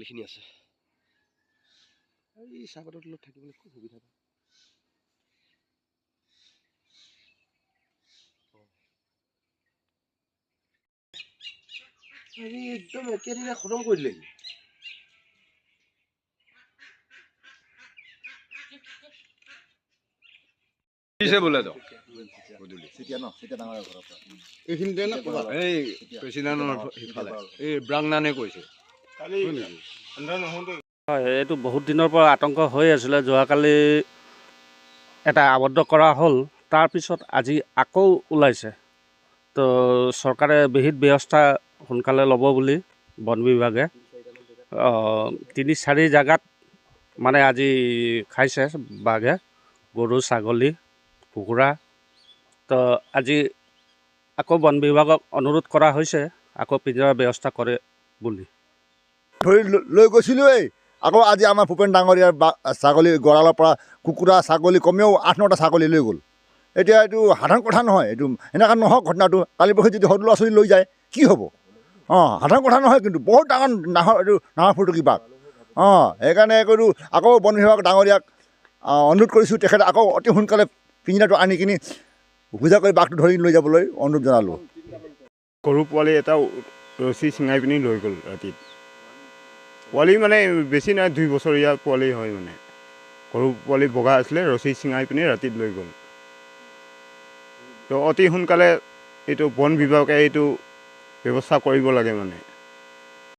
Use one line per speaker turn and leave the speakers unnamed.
এইখিনি আছে এই চাহপাতৰ তলত থাকিবলৈ খুব সুবিধা পায় একদম একেদিনে খতম কৰি দিলেহি
বোলে তো
এইখিনিতে না
এই প্ৰেচিডেণ্টৰ সিফালে এই ব্ৰাংনানে কৈছে
হয় এইটো বহুত দিনৰ পৰা আতংক হৈ আছিলে যোৱাকালি এটা আবদ্ধ কৰা হ'ল তাৰপিছত আজি আকৌ ওলাইছে তো চৰকাৰে বিহিত ব্যৱস্থা সোনকালে ল'ব বুলি বন বিভাগে ৩-৪ জেগাত মানে আজি খাইছে বাঘে গৰু ছাগলী কুকুৰা তো আজি আকৌ বন বিভাগক অনুৰোধ কৰা হৈছে আকৌ পিঞ্জৰাৰ ব্যৱস্থা কৰে বুলি
ধৰি লৈ গৈছিলোঁৱেই আকৌ আজি আমাৰ ভূপেন ডাঙৰীয়াৰ ছাগলী গঁৰালৰ পৰা কুকুৰা ছাগলী কমেও 8-9টা ছাগলী লৈ গ'ল এতিয়া এইটো সাধাৰণ কথা নহয় এইটো এনেকুৱা নহওক ঘটনাটো কালি পৰহি যদি সৰু ল'ৰা ছোৱালী লৈ যায় কি হ'ব সাধাৰণ কথা নহয় কিন্তু বহুত ডাঙৰ এইটো ডাঙৰ ফুটুকী বাঘ সেইকাৰণে কৰো আকৌ বন বিভাগ ডাঙৰীয়াক অনুৰোধ কৰিছোঁ তেখেতে আকৌ অতি সোনকালে পিঞ্জৰাটো আনি কিনি সুবিধা কৰি বাঘটো ধৰি লৈ যাবলৈ অনুৰোধ জনালোঁ
গৰু পোৱালি এটা ৰছী চিঙাই পিনি লৈ গ'ল ৰাতিত পোৱালি মানে বেছি নাই 2 বছৰীয়া পোৱালি হয় মানে গৰু পোৱালি বগা আছিলে ৰছী চিঙাই পিনি ৰাতিত লৈ গ'ল তো অতি সোনকালে এইটো বন বিভাগে এইটো ব্যৱস্থা কৰিব লাগে মানে